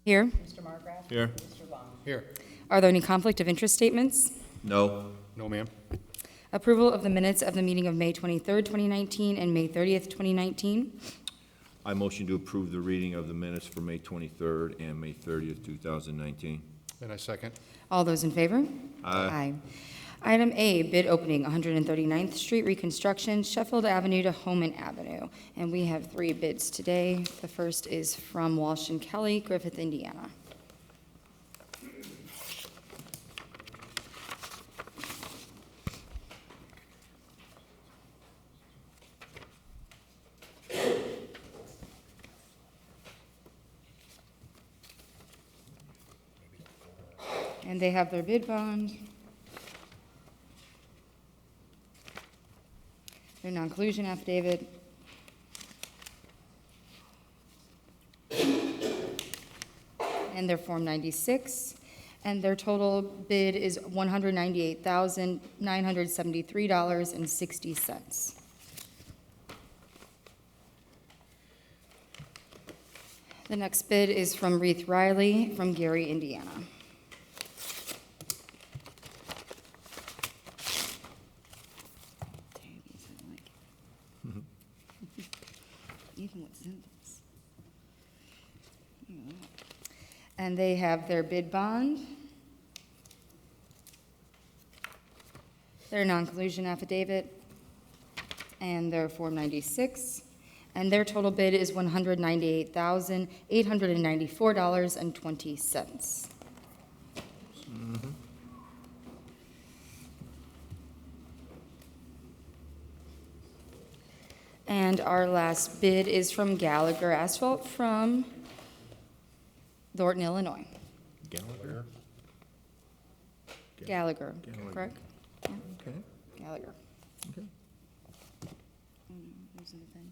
Here. Mr. Margraf? Here. Mr. Long? Here. Are there any conflict of interest statements? No. No, ma'am. Approval of the minutes of the meeting of May 23rd, 2019 and May 30th, 2019. I motion to approve the reading of the minutes for May 23rd and May 30th, 2019. And I second. All those in favor? Aye. Item A, bid opening, 139th Street reconstruction, Sheffield Avenue to Homan Avenue. And we have 3 bids today. The first is from Walsh and Kelly, Griffith, Indiana. And they have their bid bond, their non-collusion affidavit, and their Form 96, and their total bid is $198,973.60. The next bid is from Reith Riley from Gary, Indiana. Even with symbols. And they have their bid bond, their non-collusion affidavit, and their Form 96, and their total bid is $198,894.20. And our last bid is from Gallagher Asphalt from Thornton, Illinois. Gallagher? Gallagher, Gallagher. correct? Yeah, Okay. Gallagher. Okay. There's the thing.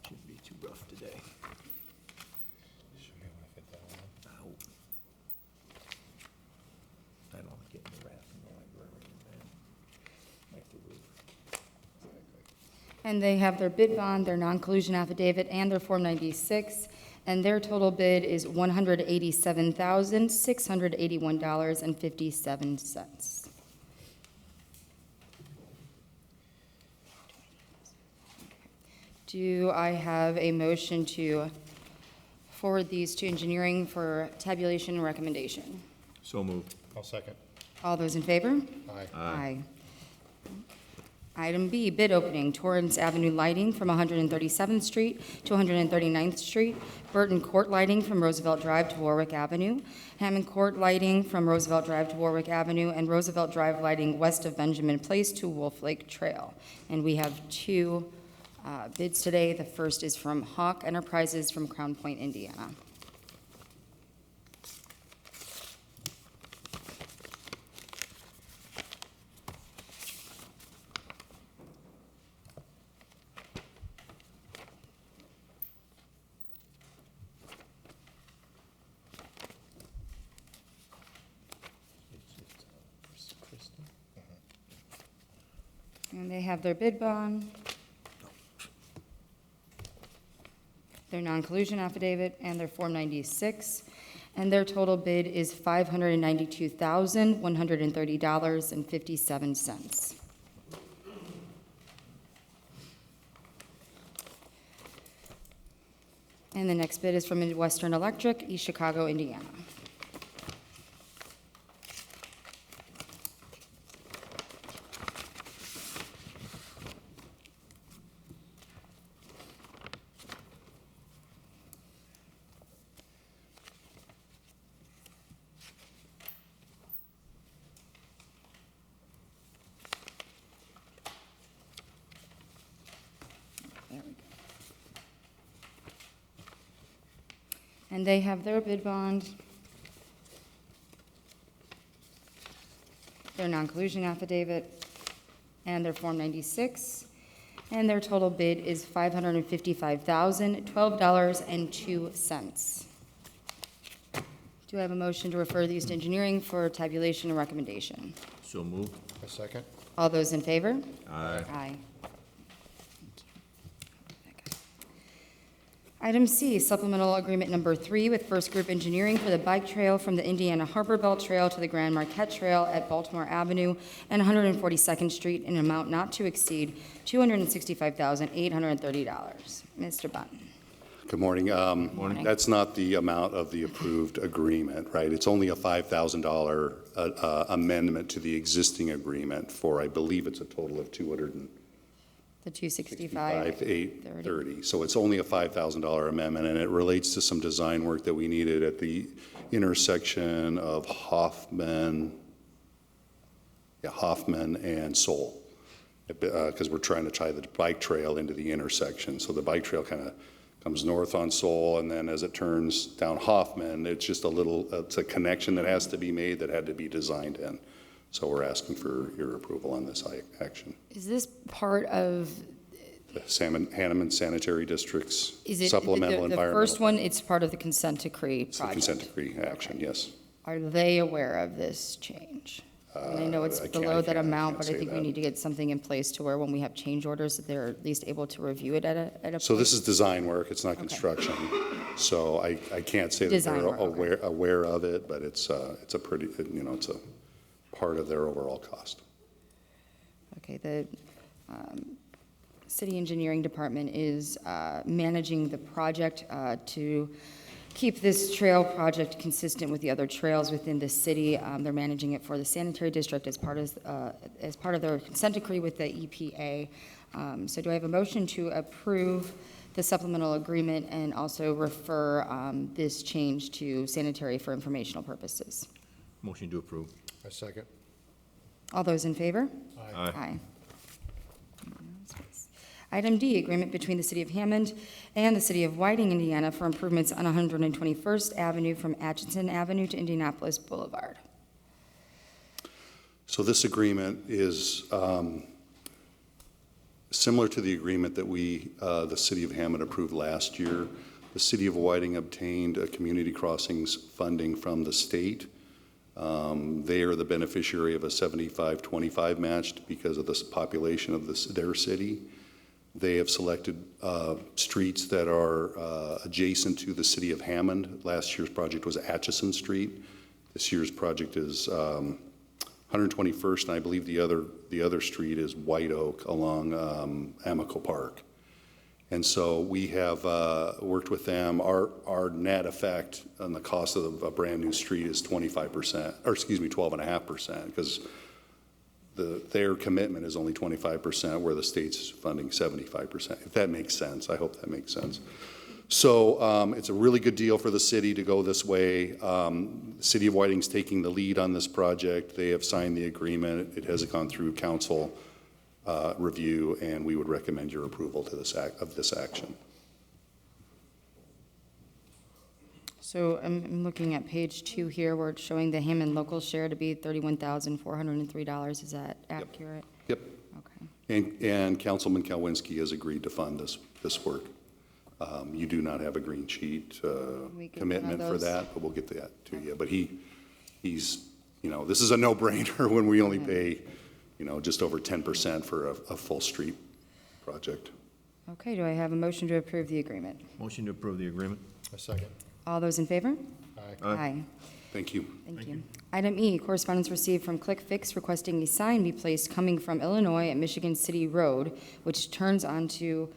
Should be too rough today. Should be able to fit that one. Ow. I don't like getting the wrap in the library, man. Like the roof. And they have their bid bond, their non-collusion affidavit, and their Form 96, and their total bid is $187,681.57. Do I have a motion to forward these to engineering for tabulation and recommendation? So moved. I'll second. All those in favor? Aye. Aye. Item B, bid opening, Torrance Avenue lighting from 137th Street to 139th Street, Burton Court lighting from Roosevelt Drive to Warwick Avenue, Hammond Court lighting from Roosevelt Drive to Warwick Avenue, and Roosevelt Drive lighting west of Benjamin Place to Wolf Lake Trail. And we have 2 bids today. The first is from Hawk Enterprises from Crown Point, Indiana. And they have their bid bond, their non-collusion affidavit, and their Form 96, and their total bid is $592,130.57. And the next bid is from Midwestern Electric, East Chicago, Indiana. There we go. And they have their bid bond, their non-collusion affidavit, and their Form 96, And their total bid is $555,012.02. Do I have a motion to refer these to engineering for tabulation and recommendation? So moved. A second. All those in favor? Aye. Aye. Item C, supplemental agreement number 3 with First Group Engineering for the bike trail from the Indiana Harbor Belt Trail to the Grand Marquette Trail at Baltimore Avenue and 142nd Street in an amount not to exceed $265,830. Mr. Bunn. Good morning. Morning. That's not the amount of the approved agreement, right? It's only a $5,000 amendment to the existing agreement for, I believe it's a total of The 265. $265,830. So it's only a $5,000 amendment, and it relates to some design work that we needed at the intersection of Hoffman and Soul, because we're trying to tie the bike trail into the intersection. So the bike trail kind of comes north on Soul, and then as it turns down Hoffman, it's just it's a connection that has to be made that had to be designed in. So we're asking for your approval on this action. Is this part of, The Hammond Sanitary District's is it supplemental the environmental. first one, it's part of the consent decree It's the project? consent decree action, yes. Are they aware of this change? And I know it's I can't- below I that can't- I amount, can't but I say think we that. need to get something in place to where when we have change orders, that they're at least able to review it at a So point. this is design work, it's not Okay. construction. So I can't say that Design they're work, okay. aware of it, but it's a pretty, it's a part of their overall cost. Okay, the city engineering department is managing the project to keep this trail project consistent with the other trails within the city. They're managing it for the sanitary district as part of their consent decree with the EPA. So do I have a motion to approve the supplemental agreement and also refer this change to sanitary for informational purposes? Motion to approve. A second. All those in favor? Aye. Aye. Item D, agreement between the City of Hammond and the City of Whiting, Indiana for improvements on 121st Avenue from Atchison Avenue to Indianapolis Boulevard. So this agreement is similar to the agreement that the City of Hammond approved last year. The City of Whiting obtained a community crossings funding from the state. They are the beneficiary of a 75-25 match because of the population of their city. They have selected streets that are adjacent to the City of Hammond. Last year's project was Atchison Street. This year's project is 121st, and I believe the other street is White Oak along Amico Park. And so we have worked with them. Our net effect on the cost of a brand-new street is 12.5%, because their commitment is only 25%, where the state's funding 75%, if that makes sense. I hope that makes sense. So it's a really good deal for the city to go this way. The City of Whiting's taking the lead on this project. They have signed the agreement. It has gone through council review, and we would recommend your approval to this action. So I'm looking at page 2 here, where it's showing the Hammond local share to be $31,403. Is that accurate? Yep. Okay. And Councilman Kalwinski has agreed to fund this work. You do not have a green sheet We get commitment one for of those. that, but we'll get that to you. But he's, this is a no-brainer when we only pay, just over 10% for a full street project. Okay, do I have a motion to approve the agreement? Motion to approve the agreement. A second. All those in favor? Aye. Aye. Thank you. Thank you. Item E, correspondence received from Click Fix requesting a sign be placed coming from Illinois at Michigan City Road, which turns onto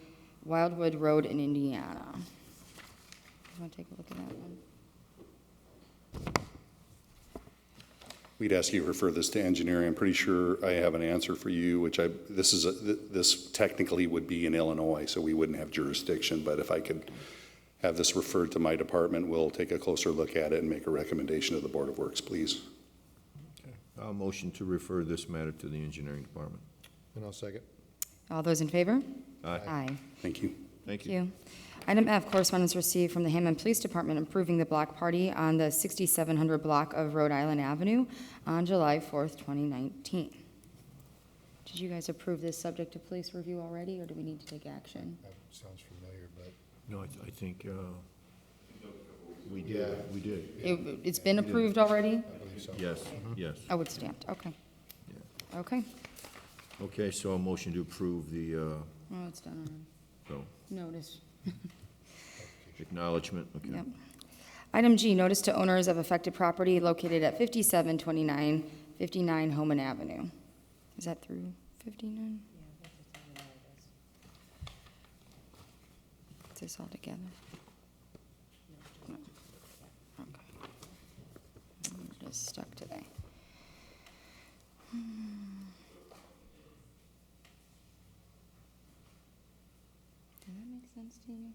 Wildwood Road in Indiana. You want to take a look at that one? We'd ask you to refer this to engineering. I'm pretty sure I have an answer for you, this technically would be in Illinois, so we wouldn't have jurisdiction, but if I could have this referred to my department, we'll take a closer look at it and make a recommendation to the Board of Works, please. I'll motion to refer this matter to the engineering department. And I'll second. All those in favor? Aye. Aye. Thank you. Thank Thank you. you. Item F, correspondence received from the Hammond Police Department approving the block party on the 6700 block of Rhode Island Avenue on July 4th, 2019. Did you guys approve this subject to police review already, or do we need to take action? That sounds familiar, but No, I think, we Yeah. did, we did. It's been approved already? I believe so. Yes, yes. Oh, it's stamped, okay. Yeah. Okay. Okay, so a motion to approve the, Well, it's done already. so, Notice. acknowledgement, okay. Yep. Item G, notice to owners of affected property located at 5729 Homan Avenue. Is that through 59? Is this all together? No. Okay. I'm just stuck today. Does that make sense to you?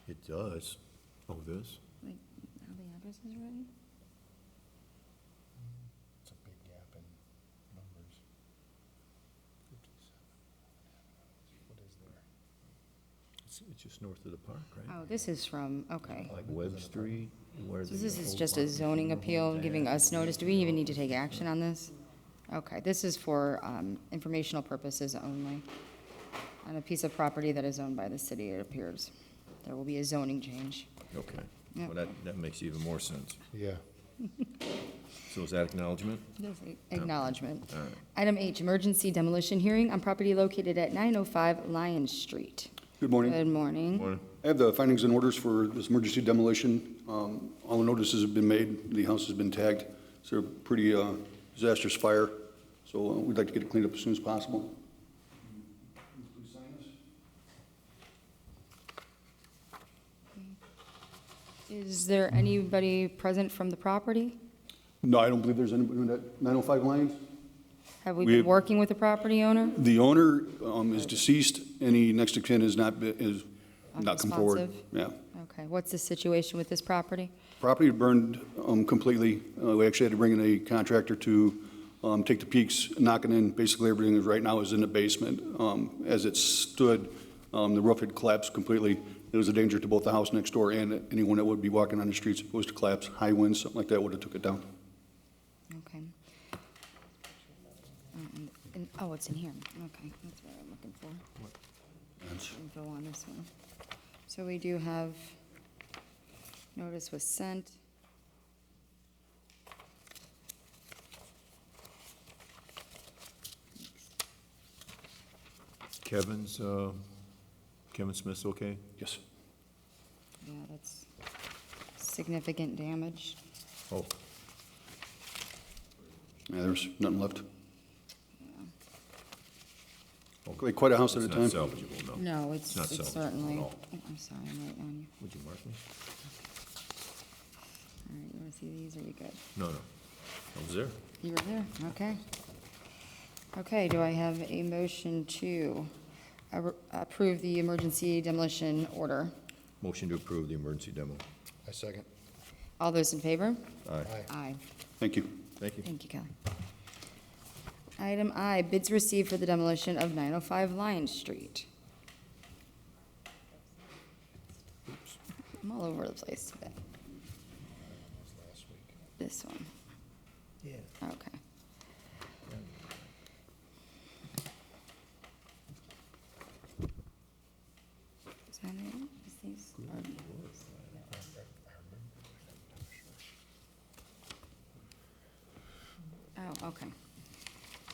It does. Oh, this? Like, how the address is ready? It's a big gap in numbers. 57. What is there? It's just north of the park, right? Oh, this is from, okay. Like Webb Street, where So the this is old just a farm zoning funeral appeal home's giving at. us notice. Do we even need to take action on this? Okay, this is for informational purposes only. On a piece of property that is owned by the city, it appears. There will be a zoning change. Okay, Yep. well, that makes even more sense. Yeah. So is that acknowledgement? Acknowledgement. All right. Item H, emergency demolition hearing on property located at 905 Lion Street. Good morning. Good morning. Morning. I have the findings and orders for this emergency demolition. All the notices have been made, the house has been tagged. It's a pretty disastrous fire, so we'd like to get it cleaned up as soon as possible. Is there anybody present from the property? No, I don't believe there's anybody in that 905 Lions. Have we We- been working with the property owner? The owner is deceased, any next of kin is not come forward. Unresponsive? Yeah. Okay, what's the situation with this property? Property burned completely. We actually had to bring in a contractor to take the peaks, knock it in. Basically, everything is right now is in the basement. As it stood, the roof had collapsed completely. It was a danger to both the house next door and anyone that would be walking on the streets if it was to collapse. High winds, something like that would have took it down. Okay. Oh, it's in here. Okay, that's what I'm looking for. Info on this one. So we do have, notice was sent. Kevin Smith's okay? Yes. Yeah, that's significant damage. Oh, Yeah, there's nothing left. okay. Quite a house at a It's time. not salvageable, no. No, it's not salvageable certainly, at oh, all. I'm sorry, I'm right on you. Would you mark me? All right, you wanna see these, or you good? No, no. I was there. You were there, okay. Okay, do I have a motion to approve the emergency demolition order? Motion to approve the emergency demo. I second. All those in favor? Aye. Aye. Aye. Thank you. Thank you. Thank you, Kelly. Item I, bids received for the demolition of 905 Lion Street. I'm all over the place today. That was last week. This one, Yeah. okay. Is that it? Is these, oh, okay.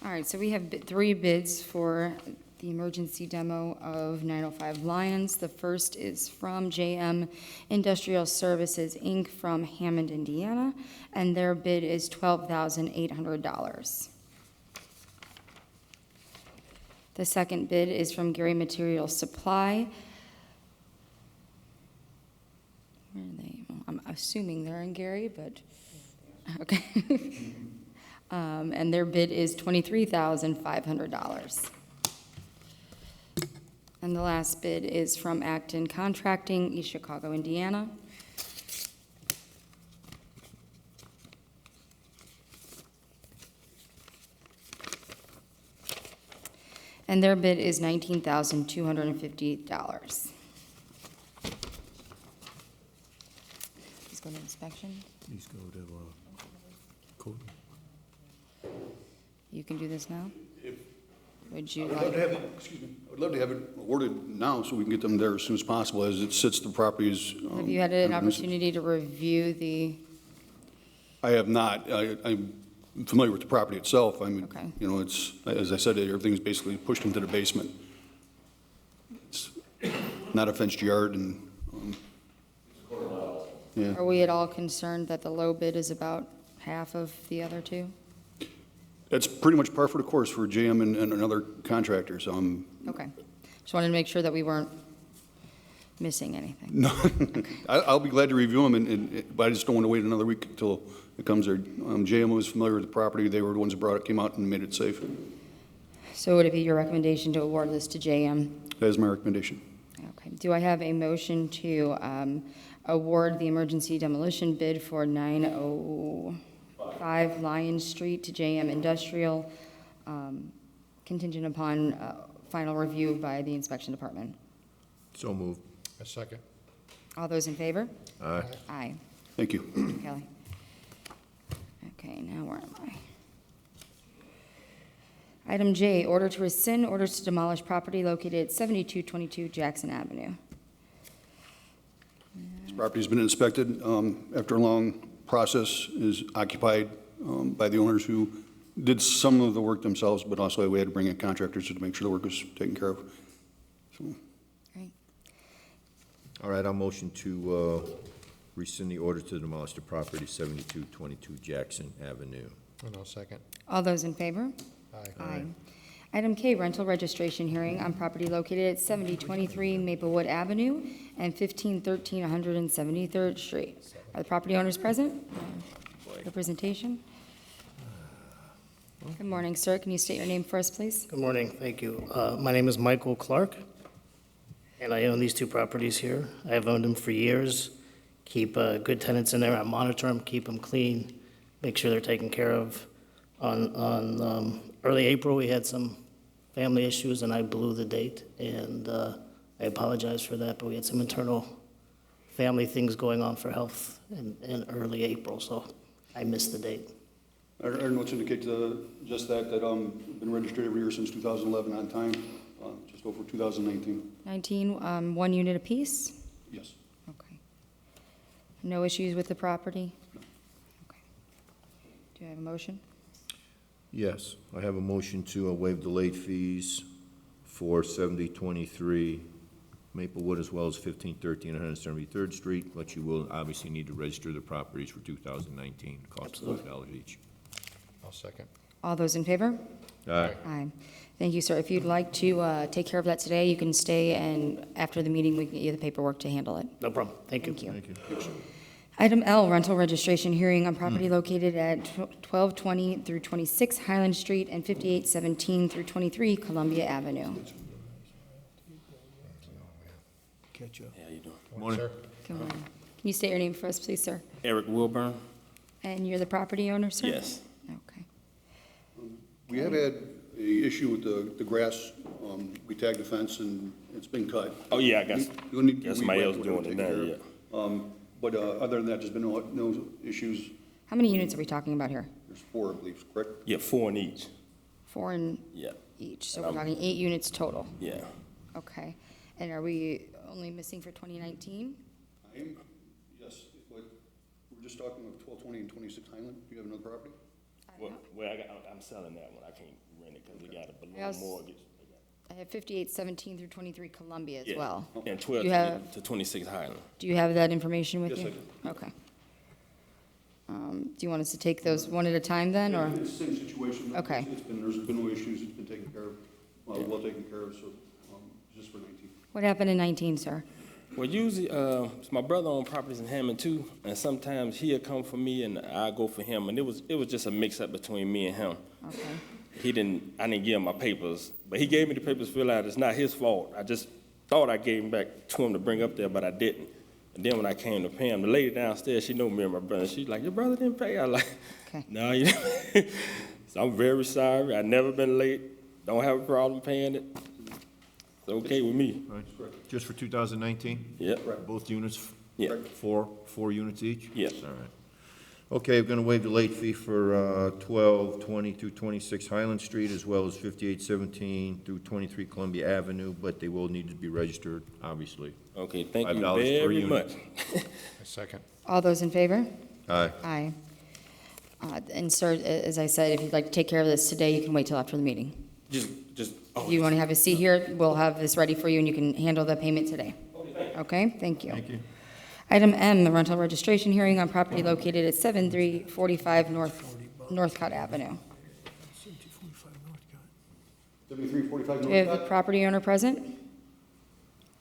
All right, so we have 3 bids for the emergency demo of 905 Lions. The first is from JM Industrial Services, Inc., from Hammond, Indiana, and their bid is $12,800. The second bid is from Gary Material Supply. Where are they? Well, I'm assuming they're in Gary, but, okay. And their bid is $23,500. And the last bid is from Acton Contracting, East Chicago, Indiana. And their bid is $19,250. Let's go to inspection. Please go to code. You can do this now? Would you I would love to like, have it, excuse me, I would love to have it awarded now so we can get them there as soon as possible. As it sits, the property is. have you had an opportunity to review the, I have not. I'm familiar with the property itself. I mean, Okay. you know, it's, as I said, everything's basically pushed into the basement. It's not a fenced yard and, yeah. are we at all concerned that the low bid is about half of the other two? It's pretty much par for the course for JM and other contractors. Okay. Just wanted to make sure that we weren't missing anything. No, I'll be glad to review them, but I just don't want to wait another week until it comes there. JM was familiar with the property. They were the ones that brought it, came out and made it safe. So would it be your recommendation to award this to JM? That is my recommendation. Okay. Do I have a motion to award the emergency demolition bid for 905 Lion Street to JM Industrial, contingent upon final review by the inspection department? So moved. A second. All those in favor? Aye. Aye. Thank you. Kelly. Okay, now where am I? Item J, order to rescind orders to demolish property located at 7222 Jackson Avenue. This property's been inspected after a long process, is occupied by the owners who did some of the work themselves, but also we had to bring in contractors to make sure the work was taken care of. So, Great. All right, I'll motion to rescind the order to demolish the property 7222 Jackson Avenue. And I'll second. All those in favor? Aye. Item K, rental registration hearing on property located at 7023 Maplewood Avenue and 1513 173rd Street. Are the property owners present? Representation? Good morning, sir. Can you state your name for us, please? Good morning, thank you. My name is Michael Clark, and I own these two properties here. I have owned them for years, keep good tenants in there, I monitor them, keep them clean, make sure they're taken care of. On early April, we had some family issues, and I blew the date, and I apologize for that, but we had some internal family things going on for health in early April, so I missed the date. Our notes indicate just that been registered every year since 2011 on time, just over 2019. 19, one unit apiece? Yes. Okay. No issues with the property? Okay. Do I have a motion? Yes, I have a motion to waive the late fees for 7023 Maplewood as well as 1513 173rd Street, but you will obviously need to register the properties for 2019, cost of $5 each. I'll second. All those in favor? Aye. Aye. Thank you, sir. If you'd like to take care of that today, you can stay, and after the meeting, we can get you the paperwork to handle it. No problem, thank you. Thank you. Thank you. Item L, rental registration hearing on property located at 1220 through 26 Highland Street and 5817 through 23 Columbia Avenue. Catch up. How you doing? Morning. Sir? Good morning. Can you state your name for us, please, sir? Eric Wilburn? And you're the property owner, sir? Yes. Okay. We have had an issue with the grass. We tagged the fence and it's been cut. Oh, yeah, I guess. You'll need- Got we somebody have else to doing take it care now, of. yeah. But other than that, there's been no issues. How many units are we talking about here? There's 4, I believe, correct? Yeah, 4 in each. 4 in Yeah, each, so we're talking 8 units total. yeah. Okay. And are we only missing for 2019? Yes, but we're just talking of 1220 and 26 Highland. Do you have another property? Well, I'm selling that one. I can't rent it because we got a Yes. below mortgage. I have 5817 through 23 Columbia as Yeah. well. And 12 You have- to 26 Highland. Do you have that information with Yes, you? I Okay. Do you want us to take those one at a time then, or? It's the same situation. Okay. There's been no issues. It's been taken care of, well taken care of, so just for 19. What happened in 19, sir? Well, usually, my brother owned properties in Hammond too, and sometimes he'll come for me and I go for him, and it was just a mix-up between me and him. Okay. I didn't give him my papers, but he gave me the papers to fill out. It's not his fault. I just thought I gave them back to him to bring up there, but I didn't. And then when I came to pay him, the lady downstairs, she know me and my brother. She's like, your brother didn't pay? I like, Okay. no, you didn't. So I'm very sorry. I've never been late. Don't have a problem paying it. It's okay with me. All right. Just for 2019? Yep. Both units? Yeah. Four units each? Yes. All right. Okay, we're gonna waive the late fee for 1220 through 26 Highland Street, as well as 5817 through 23 Columbia Avenue, but they will need to be registered, obviously. Okay, thank you $5 per very unit. much. A second. All those in favor? Aye. Aye. And sir, as I said, if you'd like to take care of this today, you can wait till after the meeting. Just, If you want to have a seat here, we'll have this ready for you, and you can handle the payment today. Okay, thank you. Thank you. Item M, the rental registration hearing on property located at 7345 Northcott Avenue. 7345 Do we have the Northcott? property owner present?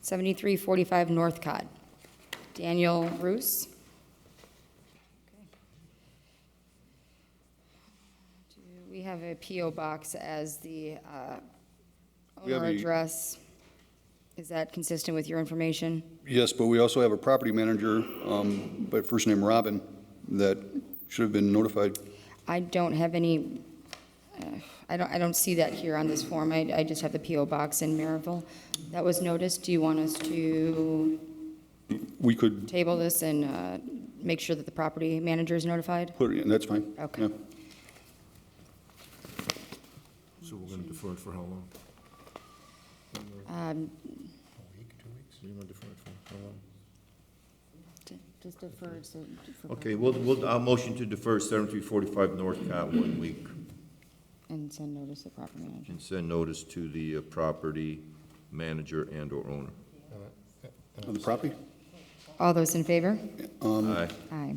7345 Northcott. Daniel Roos. Do we have a P.O. box as the We have owner a- address? Is that consistent with your information? Yes, but we also have a property manager, by first name Robin, that should have been notified. I don't have any, I don't see that here on this form. I just have the P.O. box in Maryville. That was noticed. Do you want us to We could table this and make sure that the property manager is notified? put it in, that's fine. Okay. Yeah. So we're gonna defer it for how long? A week, 2 weeks? We're gonna defer it for how long? Just deferred, so. Okay, I'll motion to defer 7345 Northcott 1 week And send notice to the property manager. and send notice to the property manager and/or owner. On the property? All those in favor? Aye. Aye.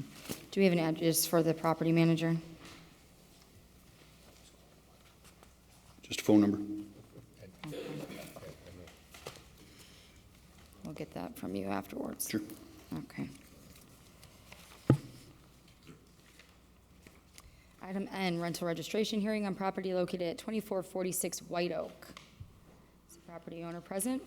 Do we have an address for the property manager? Just a phone number. We'll get that from you afterwards. Sure. Okay. Item N, rental registration hearing on property located at 2446 White Oak. Is the property owner present?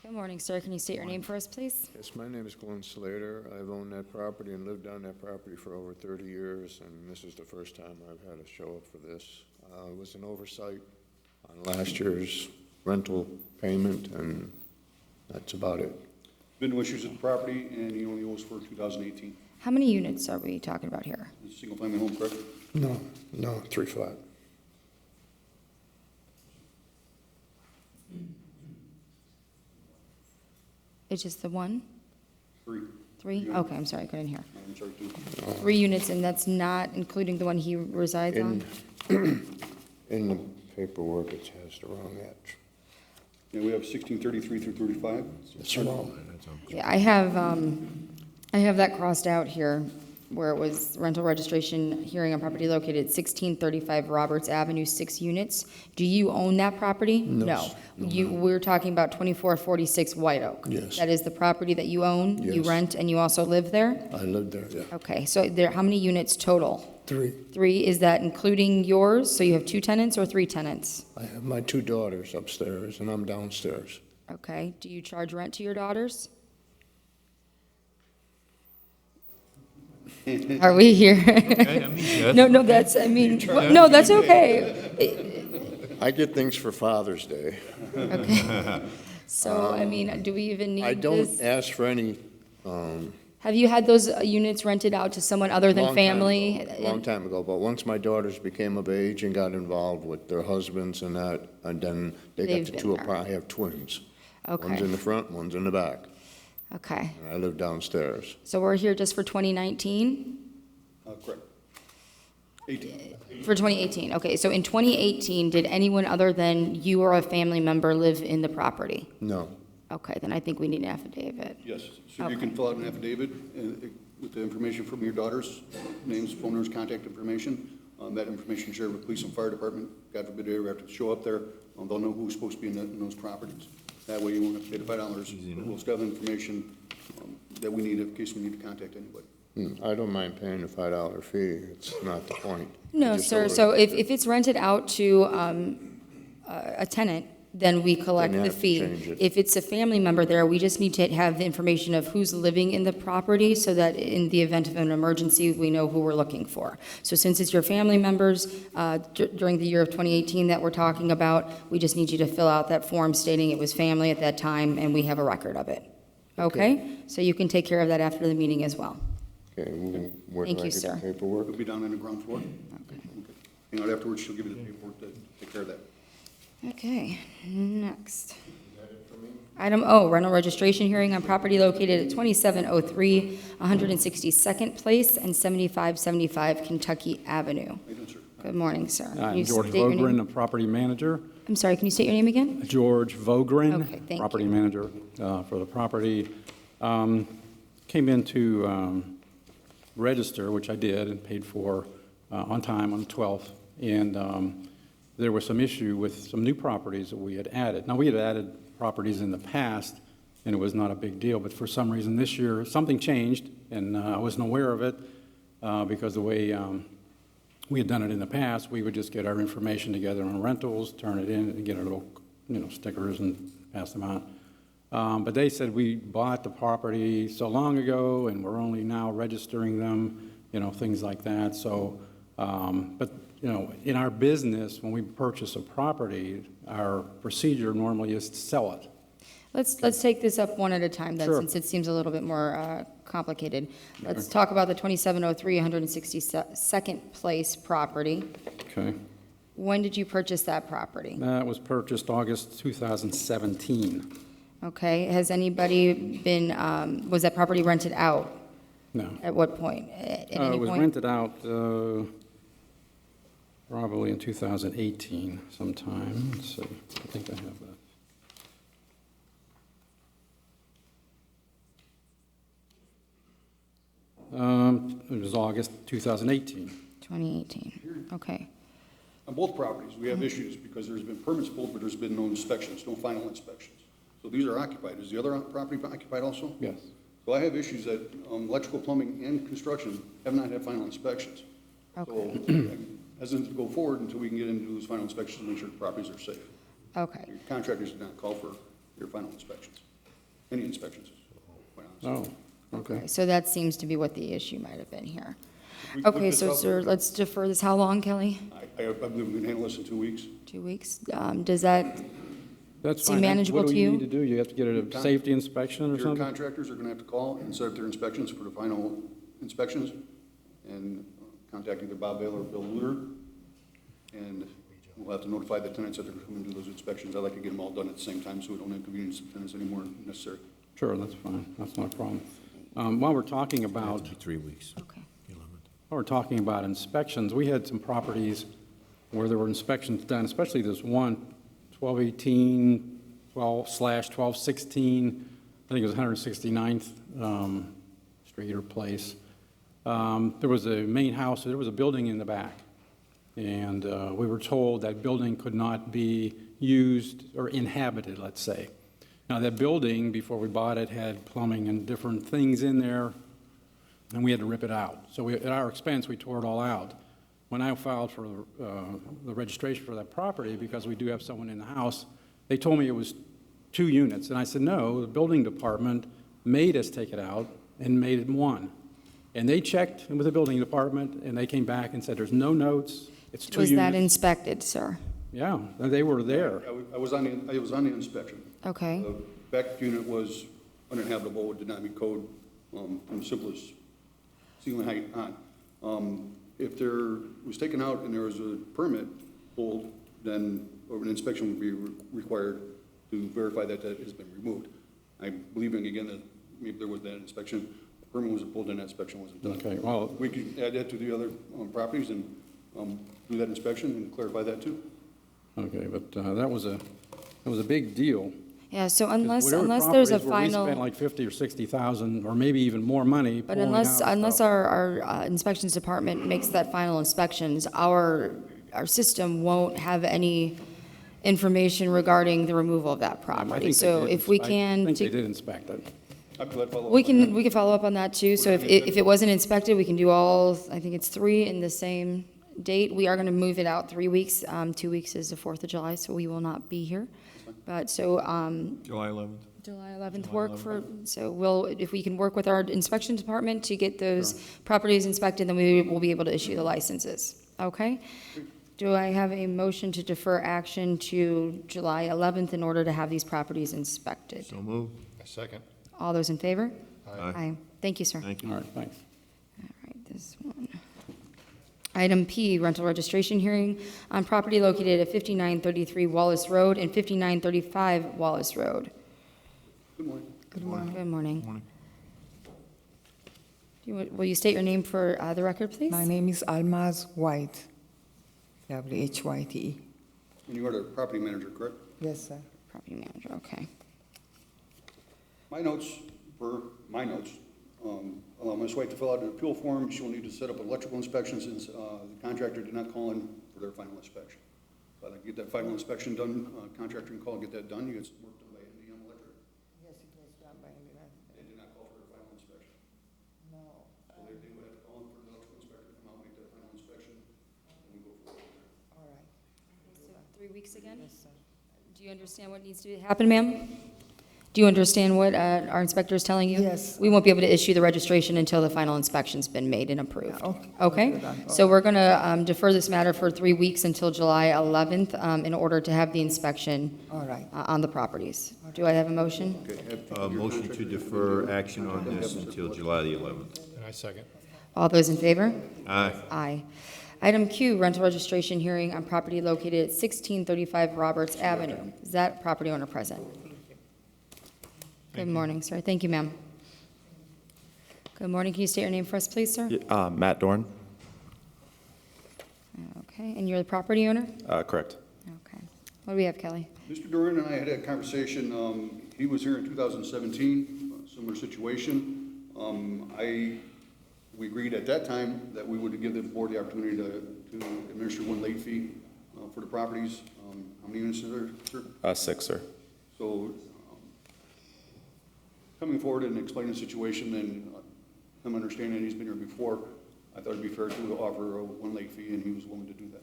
Good morning, sir. Can you state your name for us, please? Yes, my name is Glenn Slater. I've owned that property and lived on that property for over 30 years, and this is the first time I've had to show up for this. It was an oversight on last year's rental payment, and that's about it. Been no issues with the property, and he only owes for 2018. How many units are we talking about here? It's a single-family home, correct? No, 3 flat. It's just the one? 3. Three? Okay, I'm sorry, I couldn't hear. I'm sorry, 2. 3 units, and that's not including the one he resides on? In the paperwork, it has the wrong address. Yeah, we have 1633 through 35. It's wrong. Yeah, I have that crossed out here, where it was rental registration hearing on property located at 1635 Roberts Avenue, 6 units. Do you own that property? No. We're talking about 2446 White Oak. Yes. That is the property that you own, you Yes. rent, and you also live there? I lived there, yeah. Okay, so how many units total? 3. 3, is that including yours? So you have 2 tenants or 3 tenants? I have my 2 daughters upstairs, and I'm downstairs. Okay, do you charge rent to your daughters? Are we here? No, that's, I mean, no, that's okay. I get things for Father's Day. Okay. So, I mean, do we even need I don't this? ask for any, Have you had those units rented out to someone other than family? Long time ago, but once my daughters became of age and got involved with their husbands and that, and then they They've got been to 2 there. apartments. I have twins. One's in Okay, the front, one's in the back, okay. and I live downstairs. So we're here just for 2019? Correct. 18. For 2018, okay. So in 2018, did anyone other than you or a family member live in the property? No, Okay, then I think we need an affidavit. Yes, so you Okay. can fill out an affidavit with the information from your daughters, names, phone numbers, contact information. That information shared with police and fire department. God forbid they ever have to show up there, they'll know who's supposed to be in those properties. That way you won't have to pay the $5. We'll still have information that we need in case we need to contact anybody. I don't mind paying the $5 fee, it's not the point. No, I just sir, over- so if it's rented out to a tenant, then we collect Then you the have to fee. change it. If it's a family member there, we just need to have the information of who's living in the property so that in the event of an emergency, we know who we're looking for. So since it's your family members during the year of 2018 that we're talking about, we just need you to fill out that form stating it was family at that time, and we have a record of it. Okay? So you can take care of that after the meeting as well. Okay, where do Thank I you, get the sir. paperwork? It'll be down on the ground floor. Okay. Hang out afterwards, she'll give you the paperwork to take care of that. Okay, next. Item O, rental registration hearing on property located at 2703 162nd Place and 7575 Kentucky Avenue. How you doing, sir? Good morning, sir. Can I'm you George state your name? Vogren, the property manager. I'm sorry, can you state your name again? George Vogren. Okay, thank Property you. manager for the property. Came in to register, which I did and paid for on time on the 12th. And there was some issue with some new properties that we had added. Now, we had added properties in the past, and it was not a big deal. But for some reason this year, something changed, and I wasn't aware of it because the way we had done it in the past, we would just get our information together on rentals, turn it in, and get our little, stickers and pass them out. But they said we bought the property so long ago, and we're only now registering them, things like that. So, but, in our business, when we purchase a property, our procedure normally is to sell it. Let's take this up one at a time then, Sure. since it seems a little bit more complicated. Let's talk about the 2703 162nd Place property. Okay. When did you purchase that property? That was purchased August 2017. Okay, has anybody been, was that property rented out? No. At what point? At any It was point? rented out probably in 2018 sometime. Let's see. I think I have that. It was August 2018. 2018, okay. On both properties, we have issues because there's been permits pulled, but there's been no inspections, no final inspections. So these are occupied. Is the other property occupied also? Yes. So I have issues that electrical, plumbing, and construction have not had final inspections. So I'm hesitant to go forward until we can get into those final inspections and make sure the properties are safe. Okay, Your contractors did not call for your final inspections, any inspections, quite honestly. Oh, okay. so that seems to be what the issue might have been here. We can look Okay, this so up. sir, let's defer this. How long, Kelly? I believe we can handle this in 2 weeks. 2 weeks? Does that, That's Seem fine. manageable What to do you you? need to do? You have to get a safety inspection or Your something? contractors are gonna have to call and set up their inspections for the final inspections, and contact either Bob Baylor or Bill Luter, and we'll have to notify the tenants that they're gonna come and do those inspections. I'd like to get them all done at the same time, so we don't inconvenience the tenants anymore than necessary. Sure, that's fine. That's not a problem. While we're talking about 3 weeks. okay. While we're talking about inspections, we had some properties where there were inspections done, especially this one, 1218, 12/1216, I think it was 169th Street or Place. There was a main house, there was a building in the back. And we were told that building could not be used or inhabited, let's say. Now, that building, before we bought it, had plumbing and different things in there, and we had to rip it out. So at our expense, we tore it all out. When I filed for the registration for that property, because we do have someone in the house, they told me it was 2 units. And I said, no, the building department made us take it out and made it 1. And they checked with the building department, and they came back and said, there's no notes, it's 2 Was units. that inspected, sir? Yeah, they were there. I was on the inspection. Okay, The back unit was uninhabitable, it did not meet code, from the simplest ceiling height on. If there was taken out and there was a permit pulled, then an inspection would be required to verify that that has been removed. I believe, again, that maybe there was that inspection, the permit wasn't pulled and that inspection wasn't done. Okay, well, We could add that to the other properties and do that inspection and clarify that too. okay, but that was a big deal. yeah, so 'Cause unless whatever there's a properties where we final. spent like 50 or 60,000, or maybe even more money But pulling unless, out unless stuff. our inspections department makes that final inspections, our system won't have any information regarding the removal of that I property. think So they did if we inspe- can, I think they did inspect it. I'd be glad to follow up we on that. can, we can follow up on that too. So if it wasn't inspected, we can do all, I think it's 3 in the same date. We are going to move it out 3 weeks. 2 weeks is the 4th of July, so we will not be here. But so, July 11th. July 11th work for, so we'll, if we can work with our inspection department to get those properties inspected, then we will be able to issue the licenses. Okay? Do I have a motion to defer action to July 11th in order to have these properties inspected? So moved. A second. All those in favor? Aye. Thank you, sir. Thank All you. right, thanks. All right, this one. Item P, rental registration hearing on property located at 5933 Wallace Road and 5935 Wallace Road. Good morning. Good morning. Good morning. Morning. Will you state your name for the record, please? My name is Almaz White, Whyte. And you are the property manager, correct? Yes, sir. Property manager, okay. My notes, allow Ms. White to fill out an appeal form. She will need to set up electrical inspection since the contractor did not call in for their final inspection. So I'd like to get that final inspection done, contractor can call and get that done. You get some work done by MDM Electric. Yes, it was done by me. They did not call for their final inspection. No. So they would have to call in for the electrical inspector to come out and make that final inspection, and we go forward from there. All right. So 3 weeks again? Yes, sir. Do you understand what needs to happen, ma'am? Do you understand what our inspector is telling you? Yes. We won't be able to issue the registration until the final inspection's been made and approved. Okay. Okay? So we're going to defer this matter for 3 weeks until July 11th in order to have the inspection All right. on the properties. Do I have a motion? Okay. Motion to defer action on this until July the 11th. And I second. All those in favor? Aye. Aye. Item Q, rental registration hearing on property located at 1635 Roberts Avenue. Is that property owner present? Good morning, sir. Thank you, ma'am. Good morning. Can you state your name for us, please, sir? Matt Dorn. Okay, and you're the property owner? Correct. Okay. What do we have, Kelly? Mr. Duran and I had a conversation, he was here in 2017, similar situation. We agreed at that time that we would give the board the opportunity to administer one late fee for the properties. How many units are there, sir? 6, sir. So, coming forward and explaining the situation and him understanding he's been here before, I thought it'd be fair to offer one late fee, and he was willing to do that.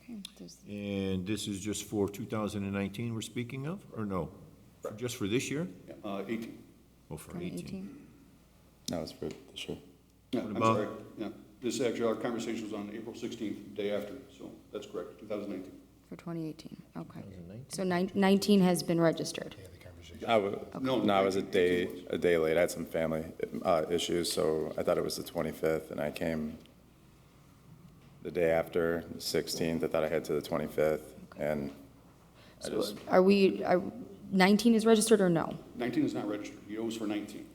Okay, there's- And this is just for 2019 we're speaking of, or no? Just for this year? 18. Oh, for 2018. 18. That was for sure. Yeah, What I'm about- sorry, yeah. This actually, our conversation was on April 16th, day after, so that's correct, 2019. For 2018, okay. So 19 has been registered. I was a day late. I had some family issues, so I thought it was the 25th, and I came the day after, the 16th. I thought I had to the 25th, and I just, Are 19 is registered or no? 19 is not registered, he owes for 19.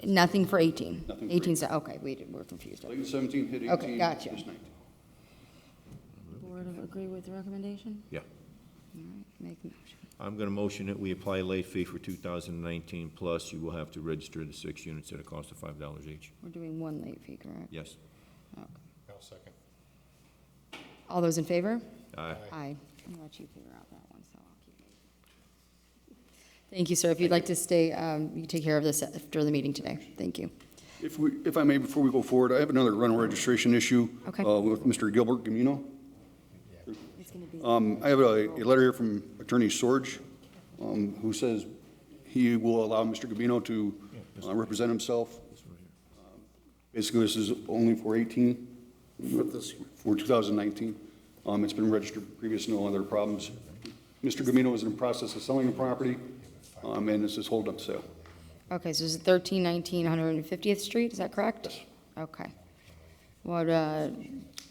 Nothing for 18? Nothing for 18's, okay, we're confused. Late 17, hit 18. Okay, gotcha. Just 19. Board agree with the recommendation? Yeah. All right, make the motion. I'm going to motion that we apply a late fee for 2019, plus you will have to register the 6 units at a cost of $5 each. We're doing one late fee, correct? Yes. Okay. I'll second. All those in favor? Aye. Aye. I'll let you figure out that one, so I'll keep it. Thank you, sir. If you'd like to stay, you can take care of this after the meeting today. Thank you. If I may, before we go forward, I have another rental registration issue Okay. with Mr. Gilbert Gamino. It's gonna be- I have a letter here from Attorney Sorge, who says he will allow Mr. Gambino to represent himself. Basically, this is only for 18, for 2019. It's been registered previous, no other problems. Mr. Gambino is in the process of selling the property, and this is hold up sale. Okay, so this is 1319 150th Street, is that correct? Yes. Okay.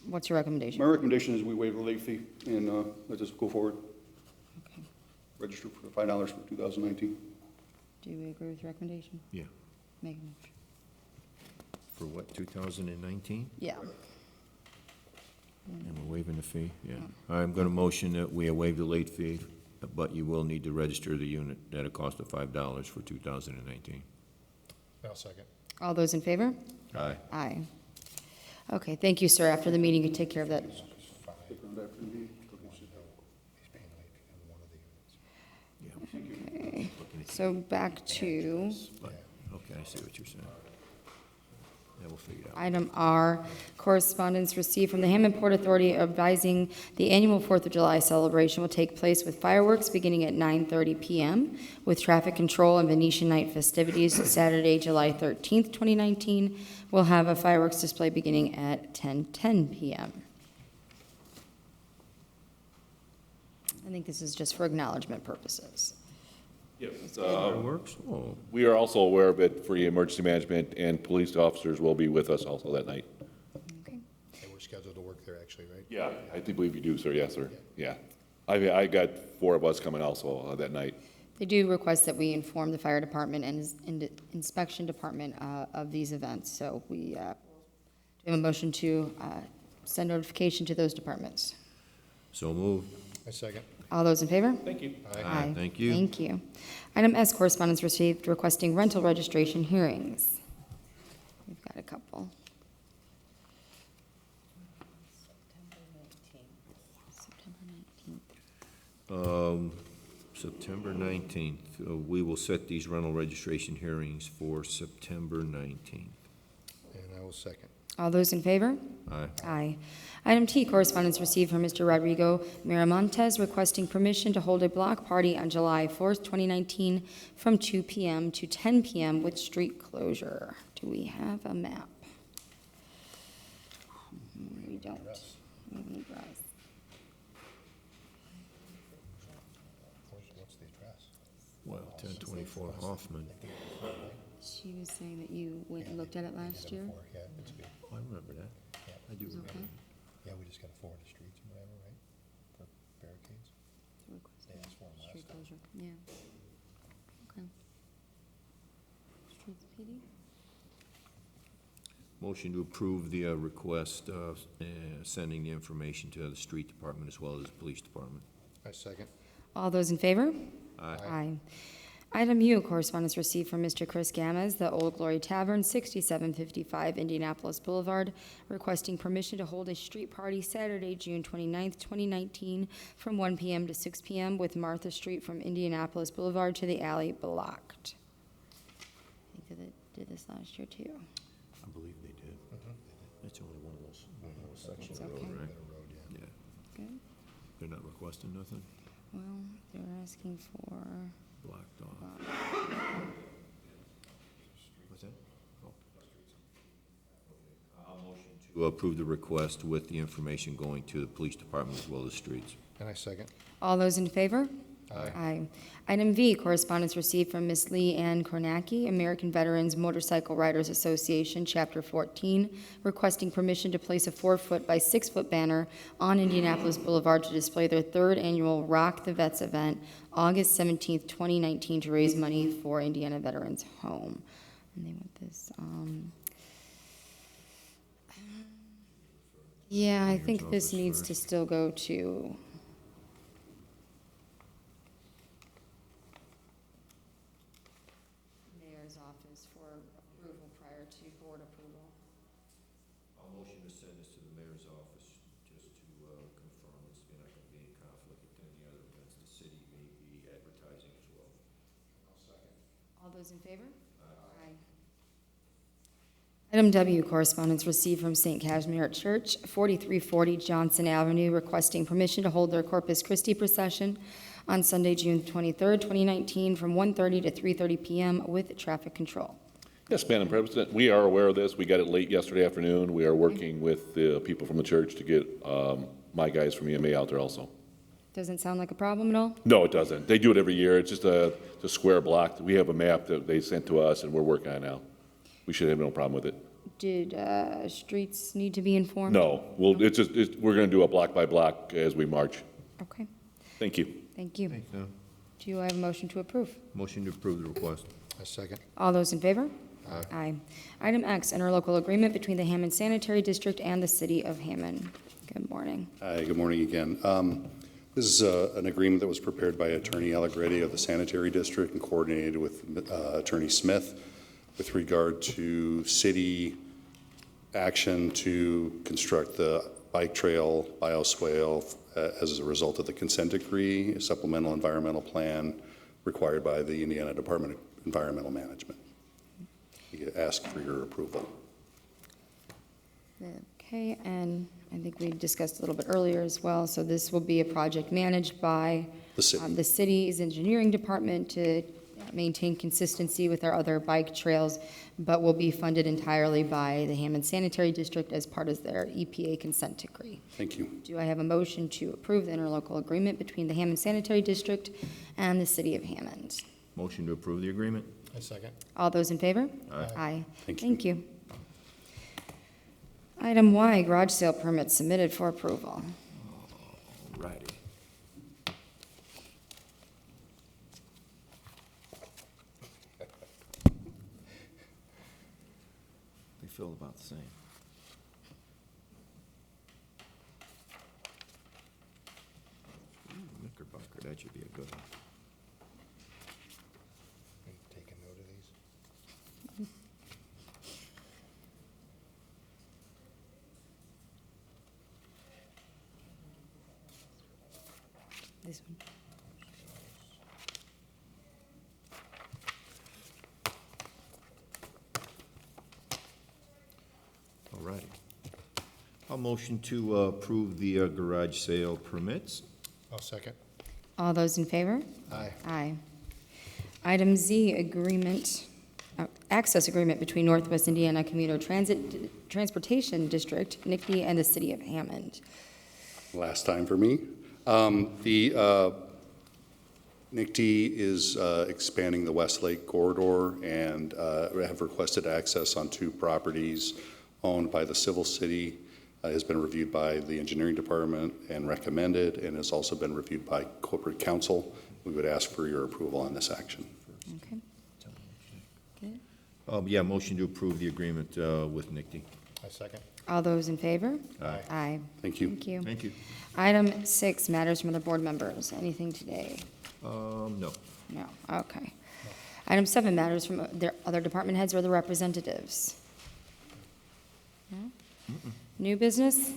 What's your recommendation? My recommendation is we waive the late fee and let this go forward. Okay. Register for $5 for 2019. Do you agree with the recommendation? Yeah. Make a motion. For what, 2019? Yeah. And we're waiving the fee, yeah. I'm going to motion that we waive the late fee, but you will need to register the unit at a cost of $5 for 2019. I'll second. All those in favor? Aye. Aye. Okay, thank you, sir. After the meeting, you take care of that. He's paying late on one of the units. Okay. So back to But, okay, I see what you're saying. Yeah, we'll figure it out. item R, correspondence received from the Hammond Port Authority advising the annual 4th of July celebration will take place with fireworks beginning at 9:30 p.m. with traffic control and Venetian night festivities Saturday, July 13th, 2019. We'll have a fireworks display beginning at 10:10 p.m. I think this is just for acknowledgement purposes. Yes, Fireworks? Oh, we are also aware of it for the emergency management, and police officers will be with us also that night. Okay. And we're scheduled to work there actually, right? Yeah, I do believe you do, sir. Yes, sir. Yeah. I got 4 of us coming also that night. They do request that we inform the fire department and inspection department of these events, so we have a motion to send notification to those departments. so moved. I second. All those in favor? Thank you. Aye. Thank you. Thank you. Item S, correspondence received requesting rental registration hearings. We've got a couple. September 19th, we will set these rental registration hearings for September 19th. And I will second. All those in favor? Aye. Aye. Item T, correspondence received from Mr. Rodrigo Miramontes requesting permission to hold a block party on July 4th, 2019, from 2 p.m. to 10 p.m. with street closure. Do we have a map? We don't. We have an address. What's the address? Well, 1024 Hoffman. She was saying that you went and looked at it last year. Yeah, it's good. I remember that. I do Is it remember. okay? Yeah, we just gotta forward the streets and whatever, right? For barricades. They asked for 'em last Street time. closure, yeah. Okay. Streets PD? Motion to approve the request of sending the information to the street department as well as the police department. I second. All those in favor? Aye. Aye. Item U, correspondence received from Mr. Chris Gammas, the Old Glory Tavern, 6755 Indianapolis Boulevard, requesting permission to hold a street party Saturday, June 29th, 2019, from 1 p.m. to 6 p.m. with Martha Street from Indianapolis Boulevard to the alley blocked. I think that they did this last year, too. I believe they did. It's only one of those sections It's of road, okay. right? Yeah. Good. They're not requesting nothing? Well, they're asking for, Blocked off. What's that? Oh. I'll motion to approve the request with the information going to the police department as well as streets. And I second. all those in favor? Aye. Item V, correspondence received from Ms. Lee Ann Kornacki, American Veterans Motorcycle Riders Association, Chapter 14, requesting permission to place a 4-foot by 6-foot banner on Indianapolis Boulevard to display their 3rd annual Rock the Vets event, August 17th, 2019, to raise money for Indiana Veterans Home. And they want this, yeah, I think this office needs to first. still go to mayor's office for approval prior to board approval. I'll motion to send this to the mayor's office just to confirm it's not going to be in conflict with any other events the city may be advertising as well. All those in favor? Aye. Item W, correspondence received from St. Casimir Church, 4340 Johnson Avenue, requesting permission to hold their Corpus Christi procession on Sunday, June 23rd, 2019, from 1:30 to 3:30 p.m. with traffic control. Yes, Madam President, we are aware of this. We got it late yesterday afternoon. We are working with the people from the church to get my guys from EMA out there also. Doesn't sound like a problem at all? No, it doesn't. They do it every year. It's just a square block. We have a map that they sent to us, and we're working on it now. We should have no problem with it. Did streets need to be informed? No, we're going to do a block by block as we march. Okay, Thank you. thank you. Thanks, Tom. Do I have a motion to approve? Motion to approve the request. I second. All those in favor? Aye. Item X, interlocal agreement between the Hammond Sanitary District and the City of Hammond. Good morning. Hi, good morning again. This is an agreement that was prepared by Attorney Allegretti of the Sanitary District and coordinated with Attorney Smith with regard to city action to construct the bike trail, bioswale as a result of the consent decree, a supplemental environmental plan required by the Indiana Department of Environmental Management. We ask for your approval. Okay, and I think we discussed a little bit earlier as well, so this will be a project managed by The city. the city's engineering department to maintain consistency with our other bike trails, but will be funded entirely by the Hammond Sanitary District as part of their EPA consent decree. Thank you. Do I have a motion to approve the interlocal agreement between the Hammond Sanitary District and the City of Hammond? Motion to approve the agreement? I second. All those in favor? Aye. Aye. Thank you. Thank you. Item Y, garage sale permit submitted for approval. Righty. They feel about the same. Knickerbocker, that should be a good one. Take a note of these. This one. All righty. I'll motion to approve the garage sale permits. I'll second. All those in favor? Aye. Aye. Item Z, access agreement between Northwest Indiana Commuter Transportation District, NICD, and the City of Hammond. Last time for me. The NICD is expanding the Westlake corridor and have requested access on 2 properties owned by the Civil City. Has been reviewed by the Engineering Department and recommended, and has also been reviewed by Corporate Counsel. We would ask for your approval on this action. Okay. Good. Yeah, motion to approve the agreement with NICD. I second. All those in favor? Aye. Aye. Thank you. Thank you. Thank you. Item 6, matters from other board members. Anything today? No. No. Okay. Item 7, matters from their other department heads or the representatives. No? New business?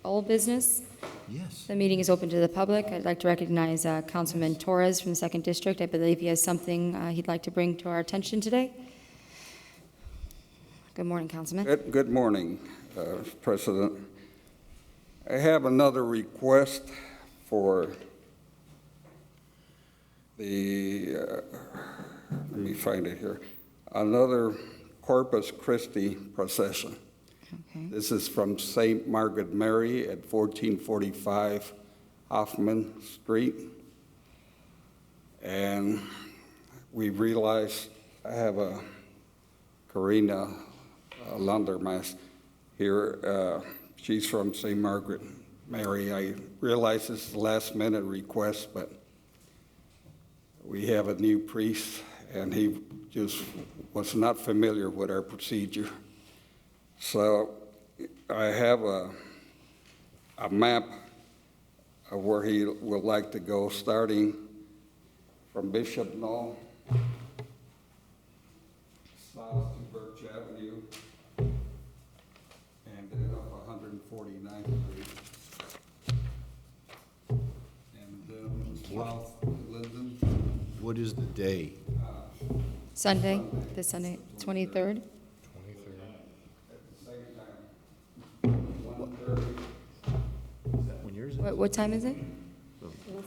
Old business? Yes. The meeting is open to the public. I'd like to recognize Councilman Torres from the 2nd District. I believe he has something he'd like to bring to our attention today. Good morning, Councilman. Good morning, President. I have another request for the, let me find it here, another Corpus Christi procession. Okay. This is from St. Margaret Mary at 1445 Hoffman Street. And we realized, I have a Karina Lundermast here. She's from St. Margaret Mary. I realize this is a last-minute request, but we have a new priest, and he just was not familiar with our procedure. So I have a map of where he would like to go, starting from Bishop Knoll, south to Birch Avenue, and then up 149th Street. And then south to Linden. What is the day? Sunday, this Sunday, 23rd. When yours is? What time is it?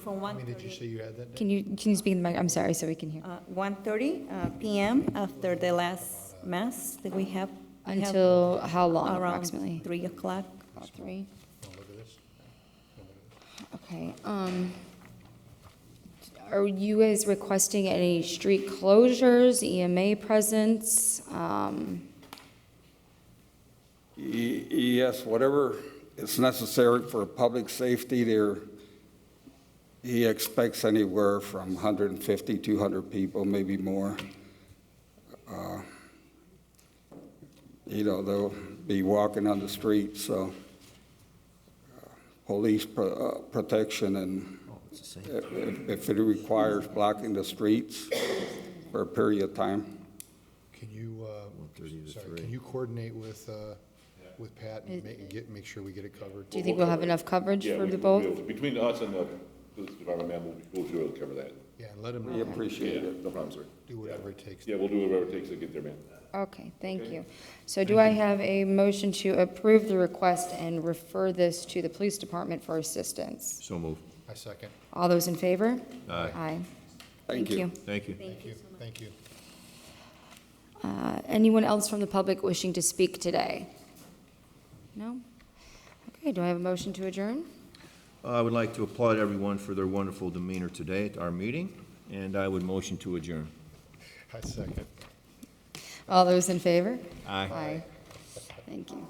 From How many did you say you had that day? Can you speak in the mic? I'm sorry, so we can hear. 1:30 p.m. after the last mass that we have. We have Until how long around approximately? 3 o'clock. About 3. Oh, look at this. Okay, are you guys requesting any street closures, EMA presence? Yes, whatever is necessary for public safety there. He expects anywhere from 150, 200 people, maybe more. They'll be walking on the street, so police protection, and if it requires blocking the streets for a period of time. Can you, 1:30 to sorry, 3. can you coordinate with Pat and make sure we get it covered? Do you think we'll have enough coverage Yeah, for we- the we'll both? be able to. Between us and the police department, man, we'll be able to cover that. Yeah, and let him We appreciate it. No problem, sir. do whatever it takes. Yeah, we'll do whatever it takes to get there, man. Okay, thank you. So do I have a motion to approve the request and refer this to the police department for assistance? So move. I second. All those in favor? Aye. Aye. Thank you. Thank you. Thank you. Thank you. Anyone else from the public wishing to speak today? No? Okay, do I have a motion to adjourn? I would like to applaud everyone for their wonderful demeanor today at our meeting. And I would motion to adjourn. I second. All those in favor? Aye. Aye. Thank you.